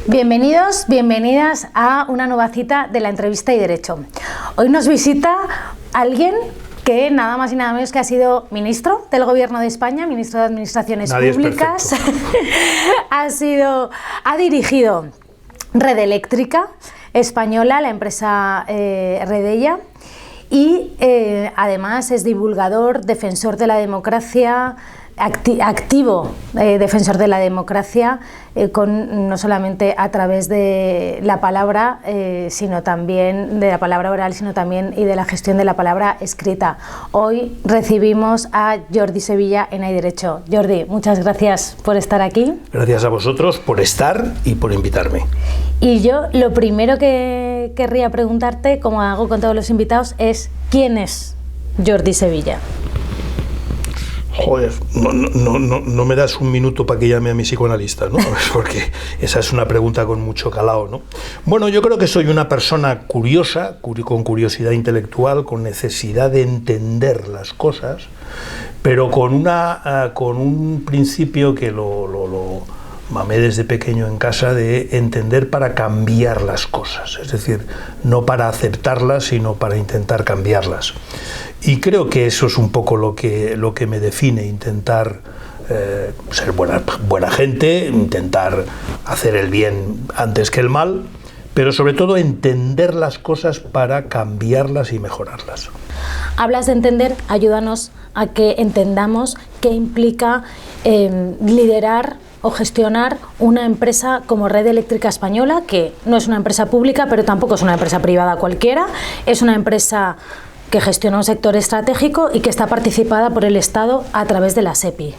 Bienvenidos, bienvenidas a una nueva cita de la entrevista y derecho. Hoy nos visita alguien que nada más y nada menos que ha sido ministro del Gobierno de España, ministro de Administraciones Públicas, ha dirigido Red Eléctrica Española, la empresa Redella, y además es divulgador, defensor de la democracia, activo defensor de la democracia, no solamente a través de la palabra, sino también de la palabra oral, sino también y de la gestión de la palabra escrita. Hoy recibimos a Jordi Sevilla en Hay Derecho. Jordi, muchas gracias por estar aquí. Gracias a vosotros por estar y por invitarme. Y yo lo primero que querría preguntarte, como hago con todos los invitados, es ¿quién es Jordi Sevilla? Joder, no me das un minuto para que llame a mi psicoanalista, ¿no? Porque esa es una pregunta con mucho calado, ¿no? Bueno, yo creo que soy una persona curiosa, con curiosidad intelectual, con necesidad de entender las cosas, pero con un principio que lo mamé desde pequeño en casa, de entender para cambiar las cosas, es decir, no para aceptarlas, sino para intentar cambiarlas. Y creo que eso es un poco lo que me define, intentar ser buena gente, intentar hacer el bien antes que el mal, pero sobre todo entender las cosas para cambiarlas y mejorarlas. Hablas de entender, ayúdanos a que entendamos qué implica liderar o gestionar una empresa como Red Eléctrica Española, que no es una empresa pública, pero tampoco es una empresa privada cualquiera, es una empresa que gestiona un sector estratégico y que está participada por el Estado a través de la SEPI.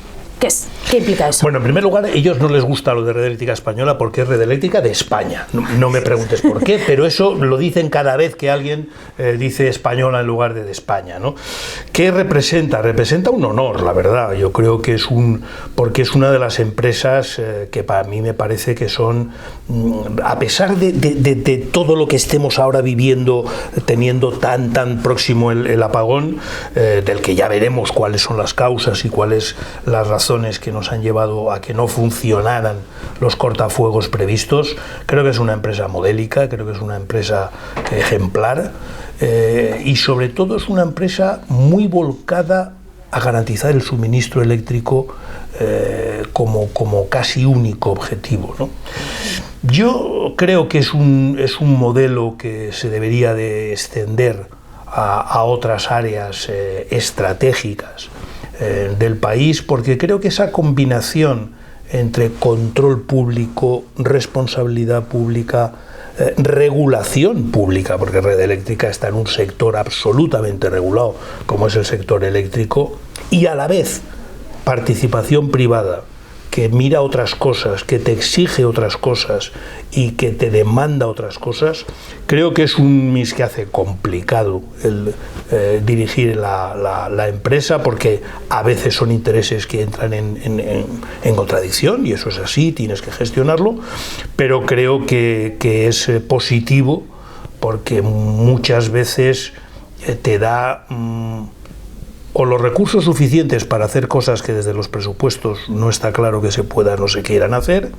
¿Qué implica eso? Bueno, en primer lugar, a ellos no les gusta lo de Red Eléctrica Española porque es Red Eléctrica de España. No me preguntes por qué, pero eso lo dicen cada vez que alguien dice española en lugar de España, ¿no? ¿Qué representa? Representa un honor, la verdad. Yo creo que porque es una de las empresas que para mí me parece que son, a pesar de todo lo que estemos ahora viviendo, teniendo tan próximo el apagón, del que ya veremos cuáles son las causas y cuáles las razones que nos han llevado a que no funcionaran los cortafuegos previstos. Creo que es una empresa modélica, creo que es una empresa ejemplar, y sobre todo es una empresa muy volcada a garantizar el suministro eléctrico como casi único objetivo, ¿no? Yo creo que es un modelo que se debería de extender a otras áreas estratégicas del país, porque creo que esa combinación entre control público, responsabilidad pública, regulación pública, porque Red Eléctrica está en un sector absolutamente regulado, como es el sector eléctrico, y a la vez participación privada, que mira otras cosas, que te exige otras cosas y que te demanda otras cosas, creo que es un mis que hace complicado el dirigir la empresa, porque a veces son intereses que entran en contradicción, y eso es así, tienes que gestionarlo, pero creo que es positivo, porque muchas veces te da o los recursos suficientes para hacer cosas que desde los presupuestos no está claro que se puedan o se quieran hacer,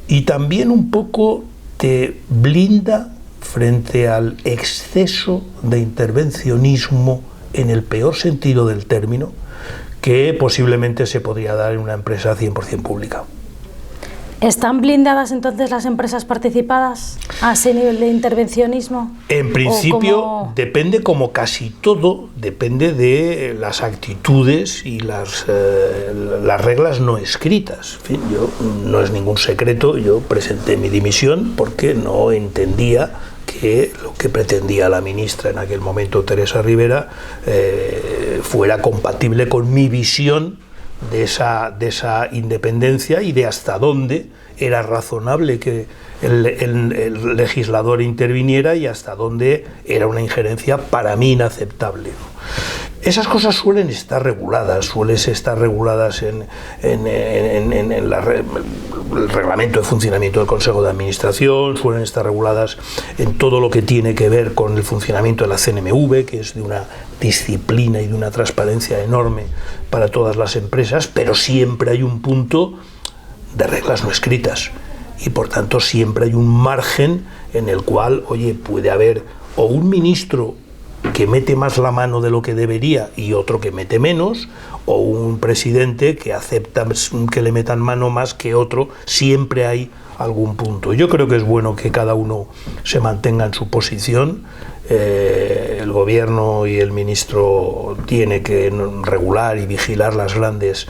y también un poco te blinda frente al exceso de intervencionismo, en el peor sentido del término, que posiblemente se podría dar en una empresa 100% pública. ¿Están blindadas entonces las empresas participadas a ese nivel de intervencionismo? En principio depende, como casi todo, depende de las actitudes y las reglas no escritas. En fin, no es ningún secreto, yo presenté mi dimisión porque no entendía que lo que pretendía la ministra en aquel momento, Teresa Rivera, fuera compatible con mi visión de esa independencia y de hasta dónde era razonable que el legislador interviniera y hasta dónde era una injerencia para mí inaceptable, ¿no? Esas cosas suelen estar reguladas en el reglamento de funcionamiento del Consejo de Administración, suelen estar reguladas en todo lo que tiene que ver con el funcionamiento de la CNMV, que es de una disciplina y de una transparencia enorme para todas las empresas, pero siempre hay un punto de reglas no escritas. y por tanto siempre hay un margen en el cual, oye, puede haber o un ministro que mete más la mano de lo que debería y otro que mete menos, o un presidente que acepta que le metan mano más que otro. Siempre hay algún punto. Yo creo que es bueno que cada uno se mantenga en su posición. El gobierno y el ministro tiene que regular y vigilar las grandes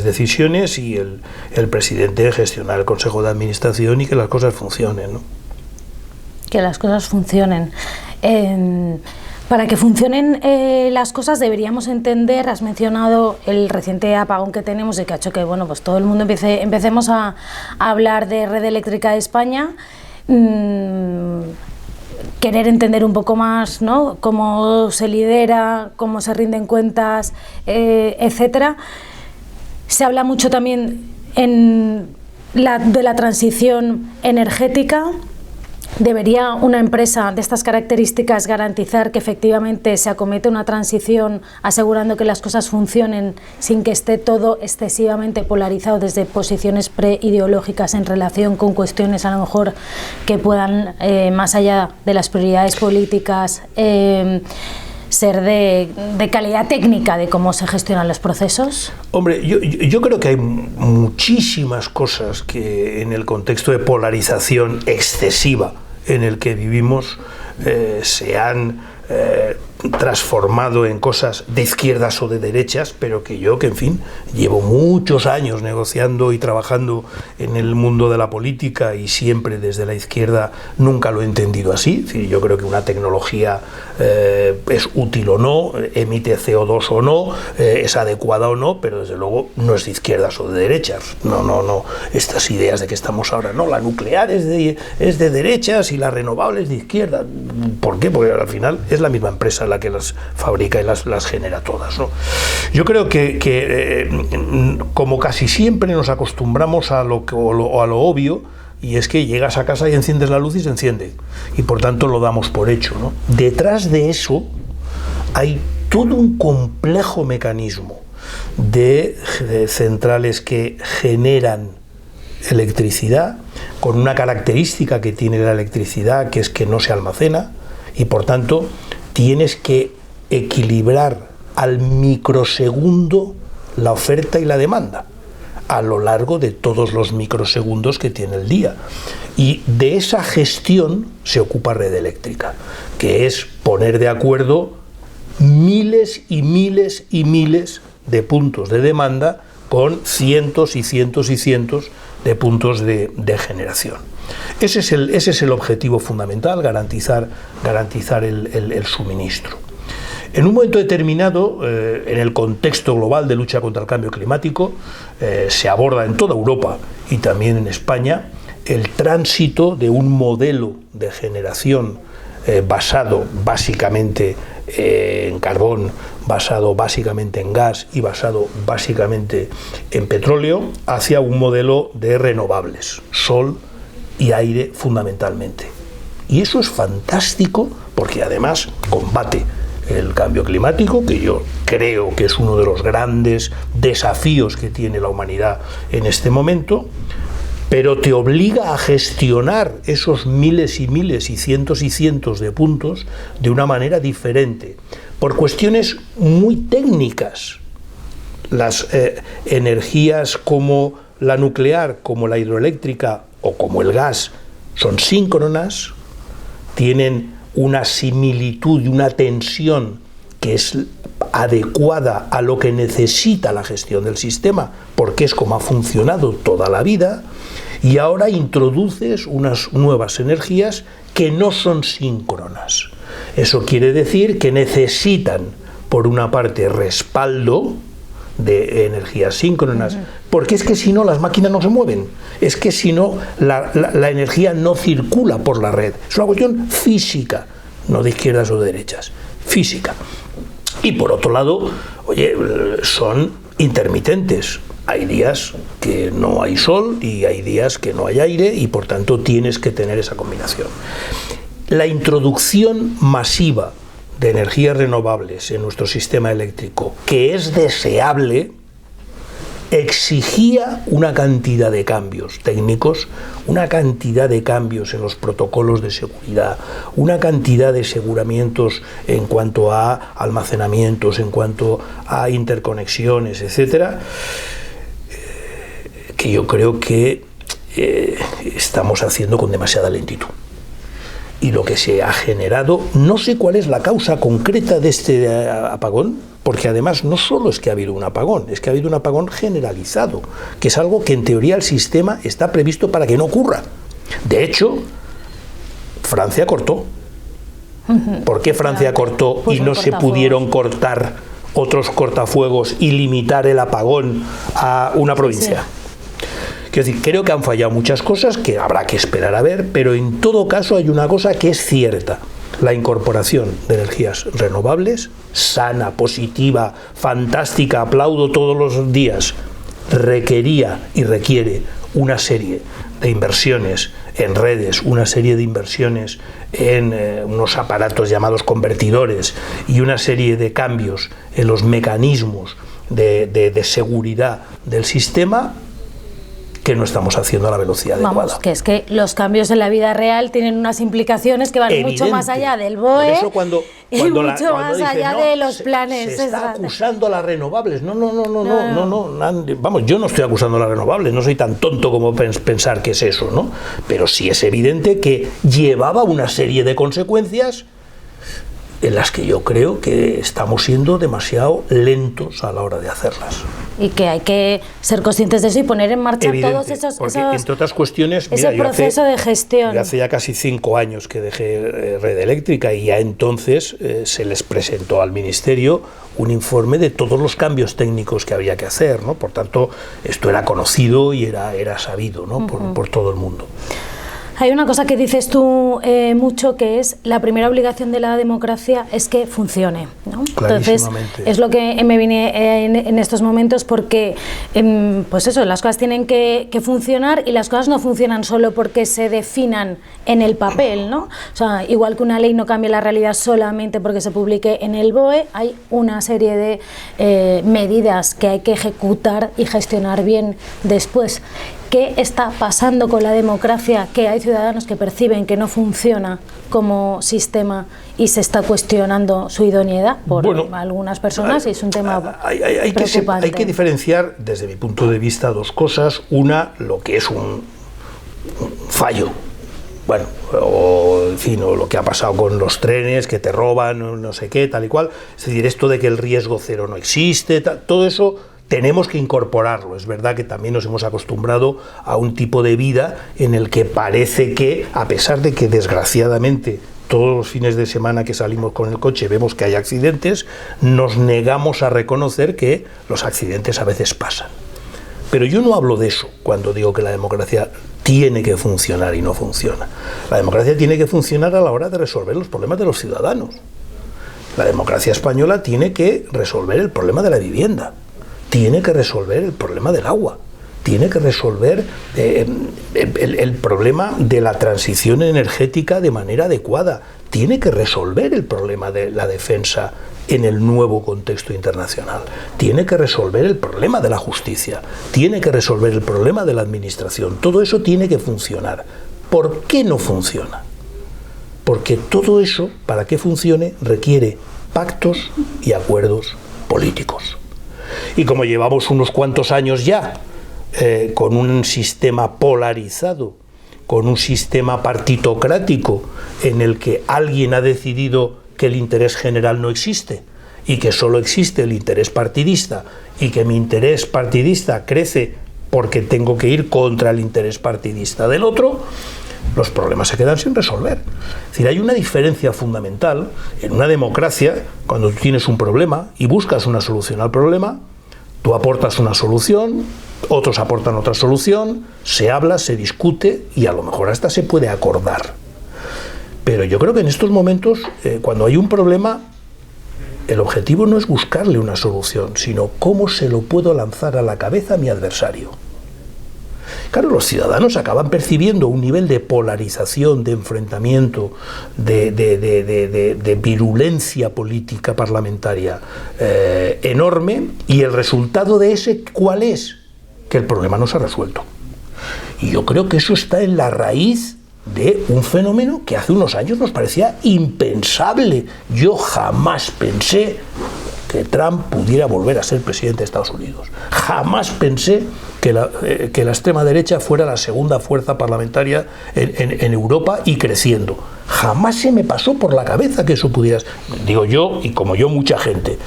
decisiones, y el presidente gestionar el Consejo de Administración y que las cosas funcionen, ¿no? Que las cosas funcionen. Para que funcionen las cosas deberíamos entender, has mencionado el reciente apagón que tenemos y que ha hecho que, bueno, pues todo el mundo empecemos a hablar de Red Eléctrica de España, querer entender un poco más, ¿no?, cómo se lidera, cómo se rinden cuentas, etcétera. Se habla mucho también de la transición energética. ¿Debería una empresa de estas características garantizar que efectivamente se acomete una transición asegurando que las cosas funcionen sin que esté todo excesivamente polarizado desde posiciones preideológicas en relación con cuestiones a lo mejor que puedan, más allá de las prioridades políticas, ser de calidad técnica de cómo se gestionan los procesos? Hombre, yo creo que hay muchísimas cosas que en el contexto de polarización excesiva en el que vivimos se han transformado en cosas de izquierdas o de derechas, pero que en fin, llevo muchos años negociando y trabajando en el mundo de la política, y siempre desde la izquierda nunca lo he entendido así. Es decir, yo creo que una tecnología es útil o no, emite CO2 o no, es adecuada o no, pero desde luego no es de izquierdas o de derechas. No, estas ideas de que estamos ahora, no, la nuclear es de derechas y la renovable es de izquierda. ¿Por qué? Porque al final es la misma empresa la que las fabrica y las genera todas, ¿no? Yo creo que como casi siempre nos acostumbramos a lo obvio, y es que llegas a casa y enciendes la luz y se enciende, y por tanto lo damos por hecho, ¿no? Detrás de eso hay todo un complejo mecanismo de centrales que generan electricidad, con una característica que tiene la electricidad, que es que no se almacena, y por tanto tienes que equilibrar al microsegundo la oferta y la demanda a lo largo de todos los microsegundos que tiene el día. Y de esa gestión se ocupa Red Eléctrica, que es poner de acuerdo miles y miles y miles de puntos de demanda con cientos y cientos y cientos de puntos de generación. Ese es el objetivo fundamental, garantizar el suministro. En un momento determinado, en el contexto global de lucha contra el cambio climático, se aborda en toda Europa y también en España el tránsito de un modelo de generación basado básicamente en carbón, basado básicamente en gas y basado básicamente en petróleo, hacia un modelo de renovables, sol y aire fundamentalmente. Y eso es fantástico, porque además combate el cambio climático, que yo creo que es uno de los grandes desafíos que tiene la humanidad en este momento, pero te obliga a gestionar esos miles y miles y cientos de puntos de una manera diferente, por cuestiones muy técnicas. Las energías como la nuclear, como la hidroeléctrica o como el gas son síncronas, tienen una similitud y una tensión que es adecuada a lo que necesita la gestión del sistema, porque es como ha funcionado toda la vida, y ahora introduces unas nuevas energías que no son síncronas. Eso quiere decir que necesitan, por una parte, respaldo de energías síncronas, porque es que si no las máquinas no se mueven, es que si no la energía no circula por la red. Es una cuestión física, no de izquierdas o de derechas, física. Y por otro lado, oye, son intermitentes. Hay días que no hay sol y hay días que no hay aire, y por tanto tienes que tener esa combinación. La introducción masiva de energías renovables en nuestro sistema eléctrico, que es deseable, exigía una cantidad de cambios técnicos, una cantidad de cambios en los protocolos de seguridad, una cantidad de aseguramientos en cuanto a almacenamientos, en cuanto a interconexiones, etcétera, que yo creo que estamos haciendo con demasiada lentitud. Y lo que se ha generado, no sé cuál es la causa concreta de este apagón, porque además no solo es que ha habido un apagón, es que ha habido un apagón generalizado, que es algo que en teoría el sistema está previsto para que no ocurra. De hecho, Francia cortó. ¿Por qué Francia cortó y no se pudieron cortar otros cortafuegos y limitar el apagón a una provincia? Sí. Quiero decir, creo que han fallado muchas cosas que habrá que esperar a ver, pero en todo caso hay una cosa que es cierta: la incorporación de energías renovables, sana, positiva, fantástica, aplaudo todos los días, requería y requiere una serie de inversiones en redes, una serie de inversiones en unos aparatos llamados convertidores y una serie de cambios en los mecanismos de seguridad del sistema, que no estamos haciendo a la velocidad adecuada. Vamos, que es que los cambios en la vida real tienen unas implicaciones que van mucho más allá del BOE. Por eso cuando mucho más allá de los planes. Se está acusando a las renovables. No. Vamos, yo no estoy acusando a las renovables, no soy tan tonto como pensar que es eso, ¿no? Pero sí es evidente que llevaba una serie de consecuencias en las que yo creo que estamos siendo demasiado lentos a la hora de hacerlas. Y que hay que ser conscientes de eso y poner en marcha todos esos entre otras cuestiones, ese proceso de gestión. Yo hace ya casi 5 años que dejé Red Eléctrica y ya entonces se les presentó al Ministerio un informe de todos los cambios técnicos que había que hacer, ¿no? Por tanto, esto era conocido y era sabido, ¿no? por todo el mundo. Hay una cosa que dices tú mucho, que es la primera obligación de la democracia es que funcione, ¿no? Entonces, es lo que me viene en estos momentos, porque pues eso, las cosas tienen que funcionar, y las cosas no funcionan solo porque se definan en el papel, ¿no? O sea, igual que una ley no cambia la realidad solamente porque se publique en el BOE, hay una serie de medidas que hay que ejecutar y gestionar bien después. ¿Qué está pasando con la democracia? Que hay ciudadanos que perciben que no funciona como sistema y se está cuestionando su idoneidad por algunas personas, y es un tema preocupante. Hay que diferenciar, desde mi punto de vista, dos cosas. Una, lo que es un fallo. Bueno, o lo que ha pasado con los trenes, que te roban, no sé qué, tal y cual. Es decir, esto de que el riesgo cero no existe, todo eso tenemos que incorporarlo. Es verdad que también nos hemos acostumbrado a un tipo de vida en el que parece que, a pesar de que desgraciadamente todos los fines de semana que salimos con el coche vemos que hay accidentes, nos negamos a reconocer que los accidentes a veces pasan. Pero yo no hablo de eso cuando digo que la democracia tiene que funcionar y no funciona. La democracia tiene que funcionar a la hora de resolver los problemas de los ciudadanos. La democracia española tiene que resolver el problema de la vivienda, tiene que resolver el problema del agua, tiene que resolver el problema de la transición energética de manera adecuada, tiene que resolver el problema de la defensa en el nuevo contexto internacional, tiene que resolver el problema de la justicia, tiene que resolver el problema de la administración. Todo eso tiene que funcionar. ¿Por qué no funciona? Porque todo eso, para que funcione, requiere pactos y acuerdos políticos. Y como llevamos unos cuantos años ya con un sistema polarizado, con un sistema partitocrático en el que alguien ha decidido que el interés general no existe y que solo existe el interés partidista, y que mi interés partidista crece porque tengo que ir contra el interés partidista del otro, los problemas se quedan sin resolver. Es decir, hay una diferencia fundamental en una democracia. Cuando tú tienes un problema y buscas una solución al problema, tú aportas una solución, otros aportan otra solución, se habla, se discute y a lo mejor hasta se puede acordar. Pero yo creo que en estos momentos, cuando hay un problema, el objetivo no es buscarle una solución, sino cómo se lo puedo lanzar a la cabeza a mi adversario. Claro, los ciudadanos acaban percibiendo un nivel de polarización, de enfrentamiento, de virulencia política parlamentaria enorme, y el resultado de ese, ¿cuál es? que el problema no se ha resuelto. Y yo creo que eso está en la raíz de un fenómeno que hace unos años nos parecía impensable. Yo jamás pensé que Trump pudiera volver a ser presidente de Estados Unidos. Jamás pensé que la extrema derecha fuera la segunda fuerza parlamentaria en Europa y creciendo. Jamás se me pasó por la cabeza que eso pudiera ser. Digo yo, y como yo mucha gente.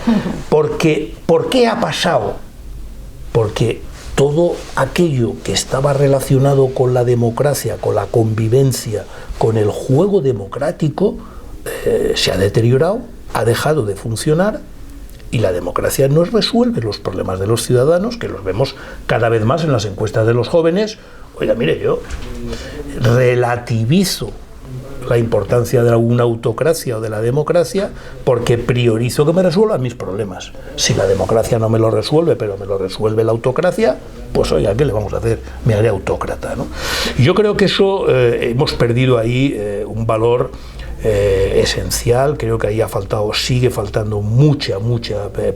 ¿Por qué ha pasado? Porque todo aquello que estaba relacionado con la democracia, con la convivencia, con el juego democrático, se ha deteriorado, ha dejado de funcionar, y la democracia no resuelve los problemas de los ciudadanos, que los vemos cada vez más en las encuestas de los jóvenes. Oiga, mire, yo relativizo la importancia de una autocracia o de la democracia porque priorizo que me resuelvan mis problemas. Si la democracia no me lo resuelve, pero me lo resuelve la autocracia, pues oiga, ¿qué le vamos a hacer? Me haré autócrata, ¿no? Yo creo que eso hemos perdido ahí un valor esencial. Creo que ahí sigue faltando mucha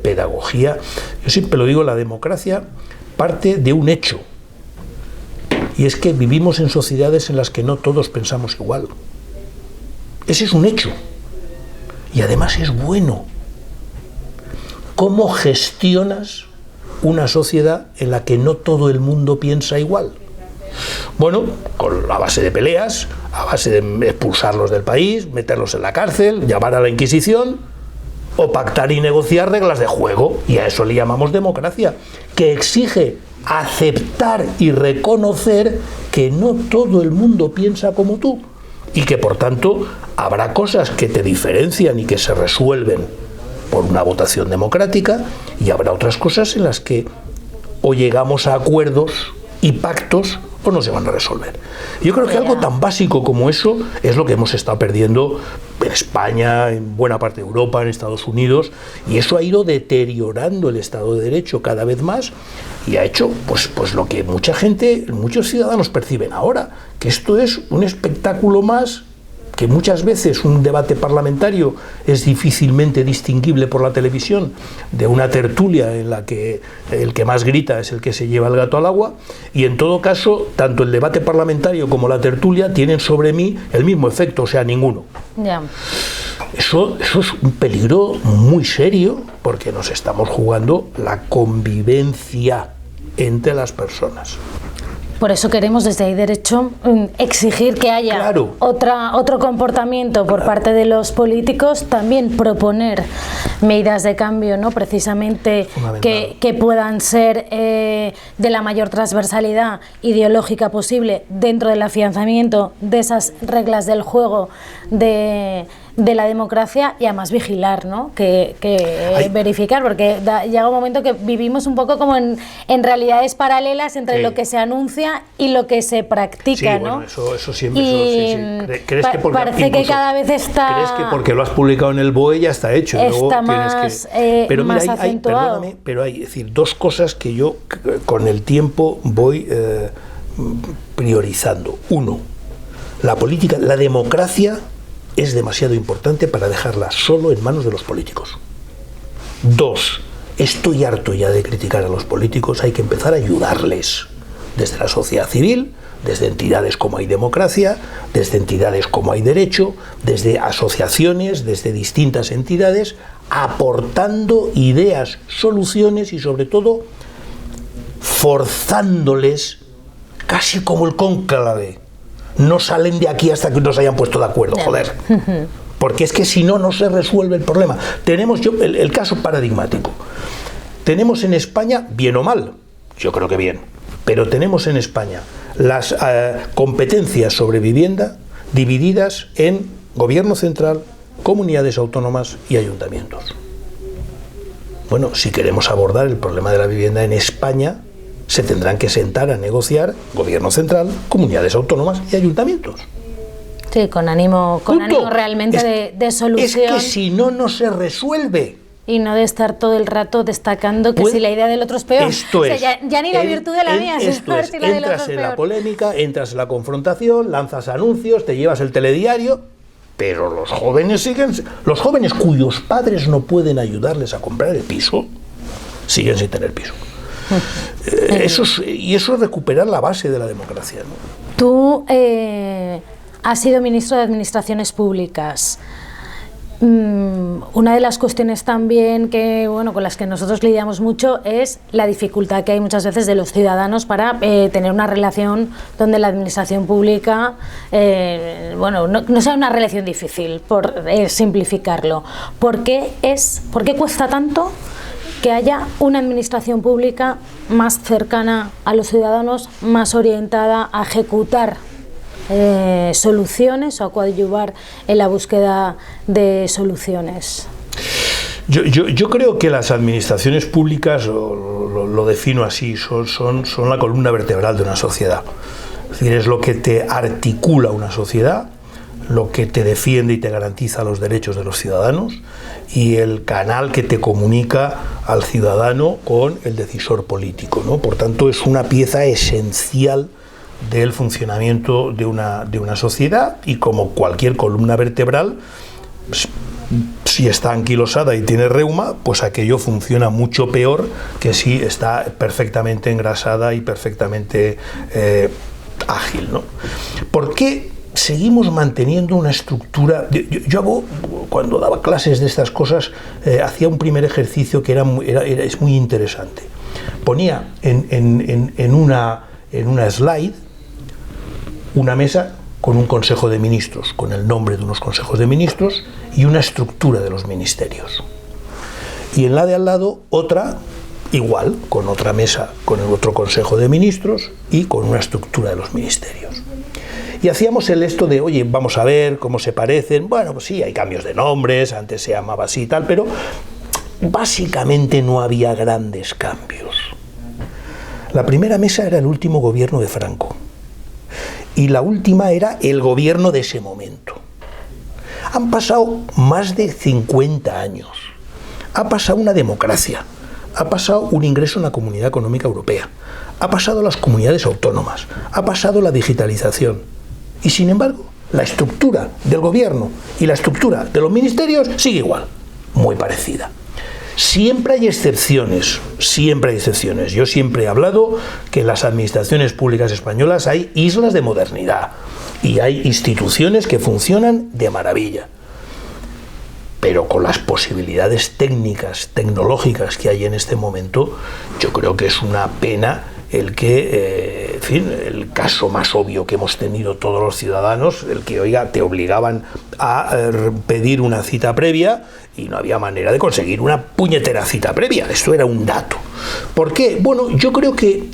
pedagogía. Yo siempre lo digo, la democracia parte de un hecho, y es que vivimos en sociedades en las que no todos pensamos igual. Ese es un hecho, y además es bueno. ¿Cómo gestionas una sociedad en la que no todo el mundo piensa igual? Bueno, con la base de peleas, a base de expulsarlos del país, meterlos en la cárcel, llamar a la Inquisición, o pactar y negociar reglas de juego, y a eso le llamamos democracia, que exige aceptar y reconocer que no todo el mundo piensa como tú, y que por tanto habrá cosas que te diferencian y que se resuelven por una votación democrática, y habrá otras cosas en las que o llegamos a acuerdos y pactos o no se van a resolver. Yo creo que algo tan básico como eso es lo que hemos estado perdiendo en España, en buena parte de Europa, en Estados Unidos, y eso ha ido deteriorando el Estado de Derecho cada vez más, y ha hecho pues lo que mucha gente, muchos ciudadanos perciben ahora, que esto es un espectáculo más, que muchas veces un debate parlamentario es difícilmente distinguible por la televisión de una tertulia en la que el que más grita es el que se lleva el gato al agua, y en todo caso tanto el debate parlamentario como la tertulia tienen sobre mí el mismo efecto, o sea, ninguno. Yeah. Eso es un peligro muy serio, porque nos estamos jugando la convivencia entre las personas. Por eso queremos desde Hay Derecho exigir que haya otro comportamiento por parte de los políticos, también proponer medidas de cambio, ¿no? Precisamente que puedan ser de la mayor transversalidad ideológica posible dentro del afianzamiento de esas reglas del juego de la democracia, y además vigilar, ¿no? Que verificar, porque llega un momento que vivimos un poco como en realidades paralelas entre lo que se anuncia y lo que se practica, sí, ¿no? Bueno, eso siempre. ¿Crees que parece que cada vez está... ¿Crees que porque lo has publicado en el BOE ya está hecho? Está luego más, pero mira, más acentuado. Perdóname, pero hay decir, dos cosas que yo con el tiempo voy priorizando. Uno, la política, la democracia es demasiado importante para dejarla solo en manos de los políticos. Dos, estoy harto ya de criticar a los políticos, hay que empezar a ayudarles desde la sociedad civil, desde entidades como Hay Democracia, desde entidades como Hay Derecho, desde asociaciones, desde distintas entidades, aportando ideas, soluciones y sobre todo forzándoles, casi como el cónclave. No salen de aquí hasta que nos hayan puesto de acuerdo, joder. Porque es que si no, no se resuelve el problema. Tenemos el caso paradigmático. Tenemos en España, bien o mal, yo creo que bien, pero tenemos en España las competencias sobre vivienda divididas en gobierno central, comunidades autónomas y ayuntamientos. Bueno, si queremos abordar el problema de la vivienda en España, se tendrán que sentar a negociar gobierno central, comunidades autónomas y ayuntamientos. Sí, con ánimo realmente de solución. Es que si no, no se resuelve. Y no de estar todo el rato destacando que si la idea del otro es peor. Esto es. Ya ni la virtud de la mía, sino ver si la del otro es peor. Entras en la polémica, entras en la confrontación, lanzas anuncios, te llevas el telediario, pero los jóvenes cuyos padres no pueden ayudarles a comprar el piso, siguen sin tener piso. Eso es recuperar la base de la democracia, ¿no? Tú has sido ministro de Administraciones Públicas. Una de las cuestiones también que, bueno, con las que nosotros lidiamos mucho es la dificultad que hay muchas veces de los ciudadanos para tener una relación donde la administración pública, bueno, no sea una relación difícil, por simplificarlo. ¿Por qué cuesta tanto que haya una administración pública más cercana a los ciudadanos, más orientada a ejecutar soluciones o a coadyuvar en la búsqueda de soluciones? Yo creo que las administraciones públicas, lo defino así, son la columna vertebral de una sociedad. Es decir, es lo que te articula una sociedad, lo que te defiende y te garantiza los derechos de los ciudadanos y el canal que te comunica al ciudadano con el decisor político, ¿no? Por tanto, es una pieza esencial del funcionamiento de una sociedad y, como cualquier columna vertebral, pues, si está anquilosada y tiene reuma, pues aquello funciona mucho peor que si está perfectamente engrasada y perfectamente ágil, ¿no? ¿Por qué seguimos manteniendo una estructura? Yo cuando daba clases de estas cosas, hacía un primer ejercicio que es muy interesante. Ponía en una slide una mesa con un consejo de ministros, con el nombre de unos consejos de ministros y una estructura de los ministerios. Y en la de al lado otra igual, con otra mesa, con el otro consejo de ministros y con una estructura de los ministerios. Y hacíamos esto de, oye, vamos a ver cómo se parecen. Bueno, pues sí, hay cambios de nombres, antes se llamaba así y tal, pero básicamente no había grandes cambios. La primera mesa era el último gobierno de Franco. Y la última era el gobierno de ese momento. Han pasado más de 50 años. Ha pasado una democracia. Ha pasado un ingreso en la Comunidad Económica Europea. Ha pasado las comunidades autónomas. Ha pasado la digitalización. Y sin embargo, la estructura del gobierno y la estructura de los ministerios sigue igual. Muy parecida. Siempre hay excepciones, siempre hay excepciones. Yo siempre he hablado que en las administraciones públicas españolas hay islas de modernidad y hay instituciones que funcionan de maravilla. Pero con las posibilidades técnicas, tecnológicas que hay en este momento, yo creo que es una pena el que, en fin, el caso más obvio que hemos tenido todos los ciudadanos, el que, oiga, te obligaban a pedir una cita previa y no había manera de conseguir una puñetera cita previa. Esto era un dato. ¿Por qué? Bueno, yo creo que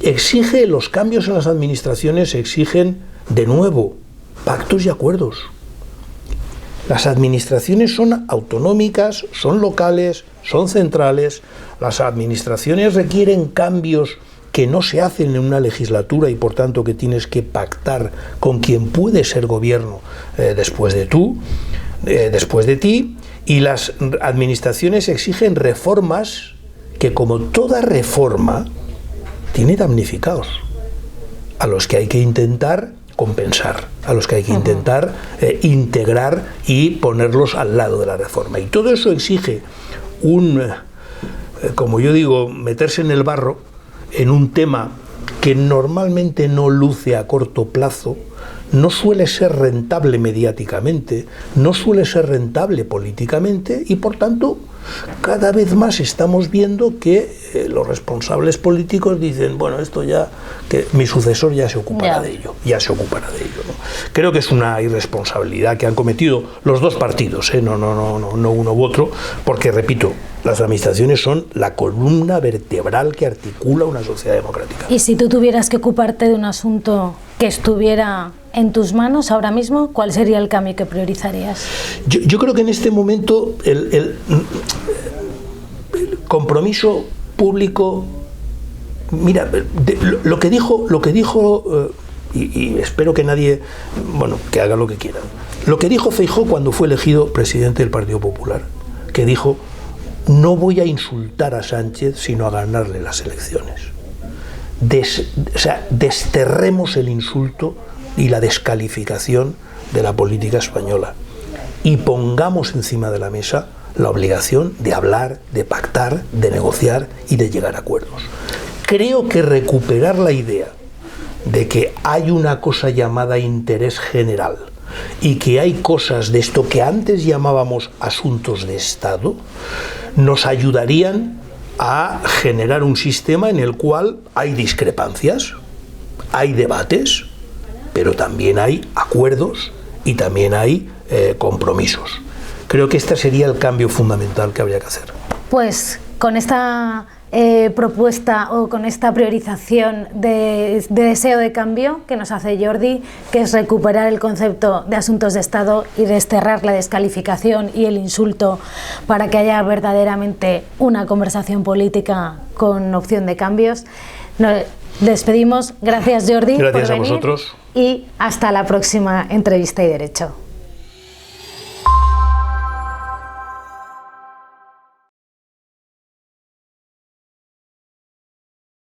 los cambios en las administraciones exigen, de nuevo, pactos y acuerdos. Las administraciones son autonómicas, son locales, son centrales. Las administraciones requieren cambios que no se hacen en una legislatura y por tanto que tienes que pactar con quien puede ser gobierno después de ti, y las administraciones exigen reformas que, como toda reforma, tiene damnificados a los que hay que intentar compensar, a los que hay que intentar integrar y ponerlos al lado de la reforma. Y todo eso exige como yo digo, meterse en el barro en un tema que normalmente no luce a corto plazo, no suele ser rentable mediáticamente, no suele ser rentable políticamente y por tanto cada vez más estamos viendo que los responsables políticos dicen, bueno, esto ya, que mi sucesor ya se ocupará de ello, ¿no? Creo que es una irresponsabilidad que han cometido los dos partidos, no uno u otro, porque, repito, las administraciones son la columna vertebral que articula una sociedad democrática. Y si tú tuvieras que ocuparte de un asunto que estuviera en tus manos ahora mismo, ¿cuál sería el cambio que priorizarías? Yo creo que en este momento el compromiso público, mira, lo que dijo y espero que nadie, bueno, que haga lo que quiera. Lo que dijo Feijóo cuando fue elegido presidente del Partido Popular, que dijo: no voy a insultar a Sánchez sino a ganarle las elecciones. Desterremos el insulto y la descalificación de la política española y pongamos encima de la mesa la obligación de hablar, de pactar, de negociar y de llegar a acuerdos. creo que recuperar la idea de que hay una cosa llamada interés general y que hay cosas de esto que antes llamábamos asuntos de Estado, nos ayudarían a generar un sistema en el cual hay discrepancias, hay debates, pero también hay acuerdos y también hay compromisos. Creo que este sería el cambio fundamental que habría que hacer. Pues con esta propuesta o con esta priorización de deseo de cambio que nos hace Jordi, que es recuperar el concepto de asuntos de Estado y desterrar la descalificación y el insulto para que haya verdaderamente una conversación política con opción de cambios. Nos despedimos. Gracias, Jordi. Gracias por a venir vosotros. Y hasta la próxima entrevista y derecho.